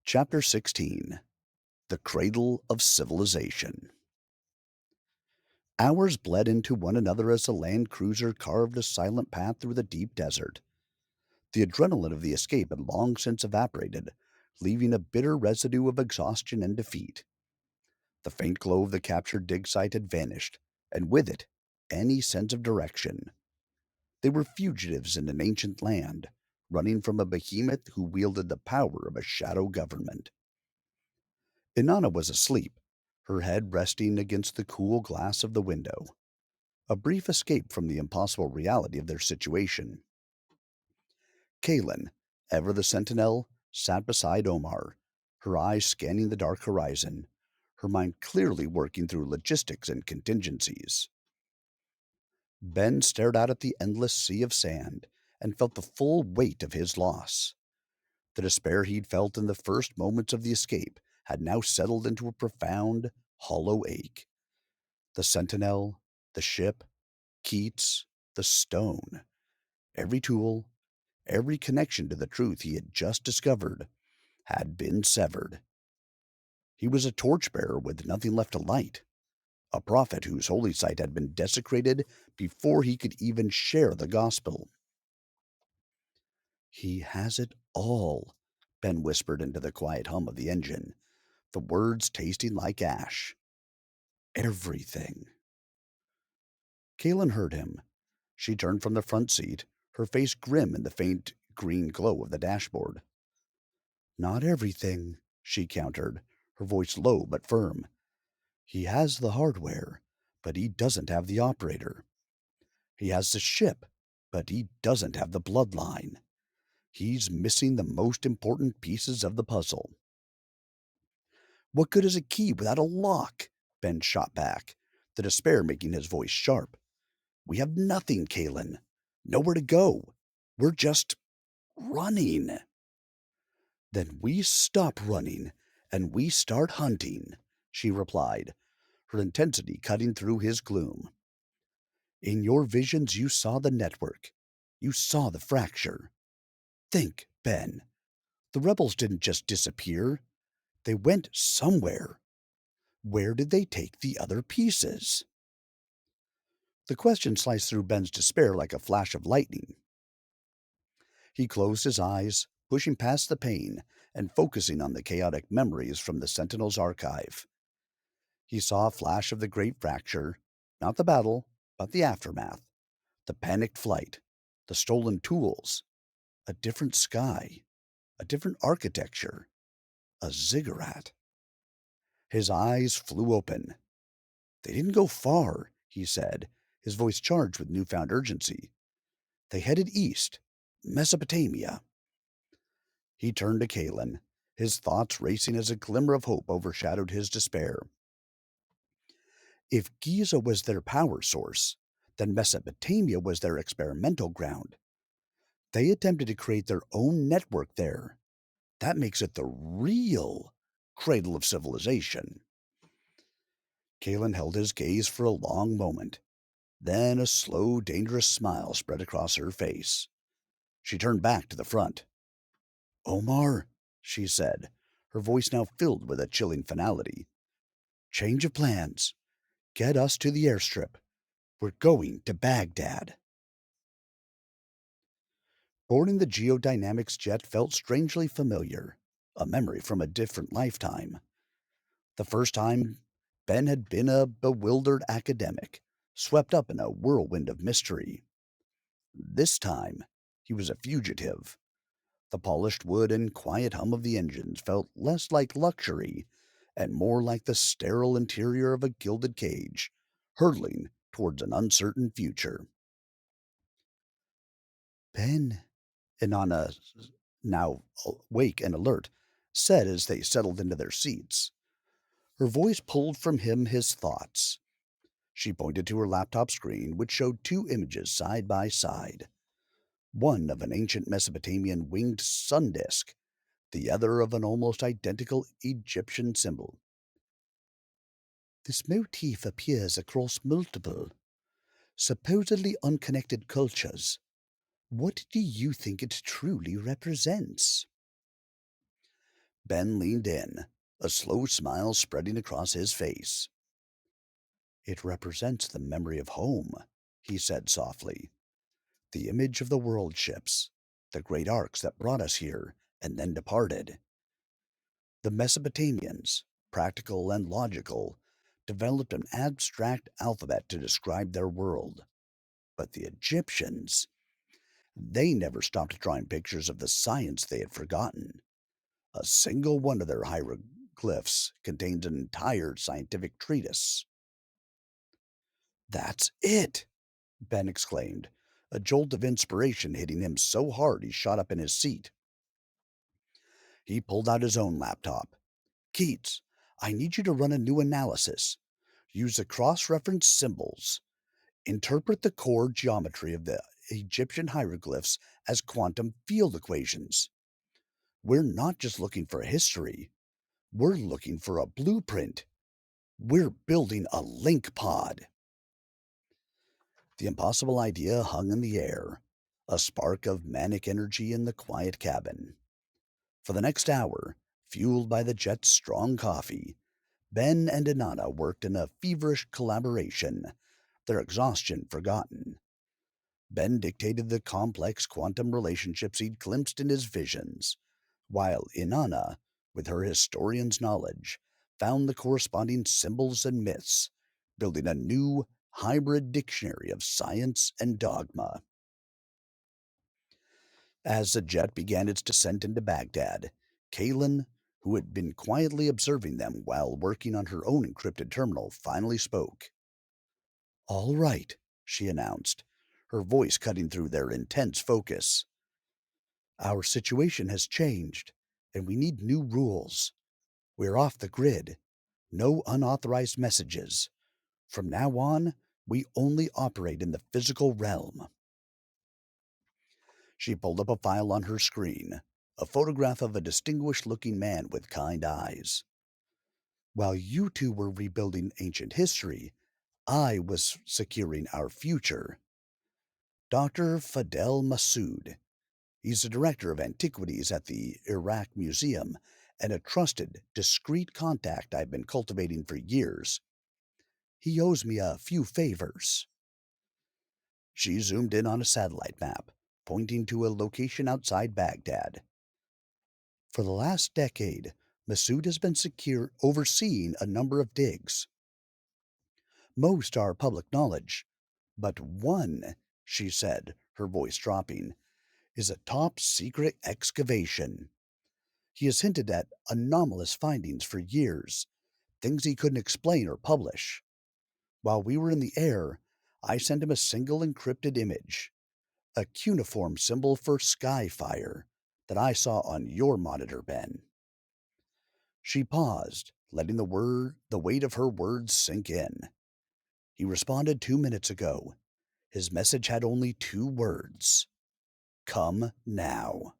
Chapter 16. The Cradle of Civilization. Hours bled into one another as the land cruiser carved a silent path through the deep desert. The adrenaline of the escape had long since evaporated, leaving a bitter residue of exhaustion and defeat. The faint glow of the captured dig site had vanished, and with it, any sense of direction. They were fugitives in an ancient land, running from a behemoth who wielded the power of a shadow government. Inanna was asleep, her head resting against the cool glass of the window. A brief escape from the impossible reality of their situation. Kaylin, ever the sentinel, sat beside Omar, her eyes scanning the dark horizon, her mind clearly working through logistics and contingencies. Ben stared out at the endless sea of sand and felt the full weight of his loss. The despair he'd felt in the first moments of the escape had now settled into a profound, hollow ache. The sentinel, the ship, Keats, the stone. Every tool, every connection to the truth he had just discovered had been severed. He was a torchbearer with nothing left to light, a prophet whose holy site had been desecrated before he could even share the gospel. He has it all, Ben whispered into the quiet hum of the engine, the words tasting like ash. Everything. Kaylin heard him. She turned from the front seat, her face grim in the faint green glow of the dashboard. Not everything, she countered, her voice low but firm. He has the hardware, but he doesn't have the operator. He has the ship, but he doesn't have the bloodline. He's missing the most important pieces of the puzzle. What good is a key without a lock? Ben shot back, the despair making his voice sharp. We have nothing, Kaylin. Nowhere to go. We're just running. Then we stop running and we start hunting, she replied, her intensity cutting through his gloom. In your visions, you saw the network. You saw the fracture. Think, Ben. The rebels didn't just disappear. They went somewhere. Where did they take the other pieces? The question sliced through Ben's despair like a flash of lightning. He closed his eyes, pushing past the pain and focusing on the chaotic memories from the Sentinel's archive. He saw a flash of the great fracture, not the battle, but the aftermath, the panicked flight, the stolen tools, a different sky, a different architecture, a ziggurat. His eyes flew open. They didn't go far, he said, his voice charged with newfound urgency. They headed east, Mesopotamia. He turned to Kaylin, his thoughts racing as a glimmer of hope overshadowed his despair. If Giza was their power source, then Mesopotamia was their experimental ground. They attempted to create their own network there. That makes it the real cradle of civilization. Kaylin held his gaze for a long moment. Then a slow, dangerous smile spread across her face. She turned back to the front. Omar, she said, her voice now filled with a chilling finality. Change of plans. Get us to the airstrip. We're going to Baghdad. Boarding the geodynamics jet felt strangely familiar, a memory from a different lifetime. The first time, Ben had been a bewildered academic, swept up in a whirlwind of mystery. This time, he was a fugitive. The polished wood and quiet hum of the engines felt less like luxury and more like the sterile interior of a gilded cage, hurtling towards an uncertain future. Ben, Inanna, now awake and alert, said as they settled into their seats. Her voice pulled from him his thoughts. She pointed to her laptop screen, which showed two images side by side. One of an ancient Mesopotamian winged sun disk, the other of an almost identical Egyptian symbol. This motif appears across multiple, supposedly unconnected cultures. What do you think it truly represents? Ben leaned in, a slow smile spreading across his face. It represents the memory of home, he said softly. The image of the world ships, the great arcs that brought us here and then departed. The Mesopotamians, practical and logical, developed an abstract alphabet to describe their world. But the Egyptians, they never stopped drawing pictures of the science they had forgotten. A single one of their hieroglyphs contains an entire scientific treatise. That's it! Ben exclaimed, a jolt of inspiration hitting him so hard he shot up in his seat. He pulled out his own laptop. Keats, I need you to run a new analysis. Use the cross reference symbols. Interpret the core geometry of the Egyptian hieroglyphs as quantum field equations. We're not just looking for history, we're looking for a blueprint. We're building a link pod. The impossible idea hung in the air, a spark of manic energy in the quiet cabin. For the next hour, fueled by the jet's strong coffee, Ben and Inanna worked in a feverish collaboration, their exhaustion forgotten. Ben dictated the complex quantum relationships he'd glimpsed in his visions, while Inanna, with her historian's knowledge, found the corresponding symbols and myths, building a new, hybrid dictionary of science and dogma. As the jet began its descent into Baghdad, Kaylin, who had been quietly observing them while working on her own encrypted terminal, finally spoke. All right, she announced, her voice cutting through their intense focus. Our situation has changed, and we need new rules. We're off the grid. No unauthorized messages. From now on, we only operate in the physical realm. She pulled up a file on her screen, a photograph of a distinguished looking man with kind eyes. While you two were rebuilding ancient history, I was securing our future. Dr. Fadel Massoud. He's the director of antiquities at the Iraq Museum and a trusted, discreet contact I've been cultivating for years. He owes me a few favors. She zoomed in on a satellite map, pointing to a location outside Baghdad. For the last decade, Massoud has been overseeing a number of digs. Most are public knowledge, but one, she said, her voice dropping, is a top secret excavation. He has hinted at anomalous findings for years, things he couldn't explain or publish. While we were in the air, I sent him a single encrypted image, a cuneiform symbol for sky fire that I saw on your monitor, Ben. She paused, letting the weight of her words sink in. He responded 2 minutes ago. His message had only two words. Come now.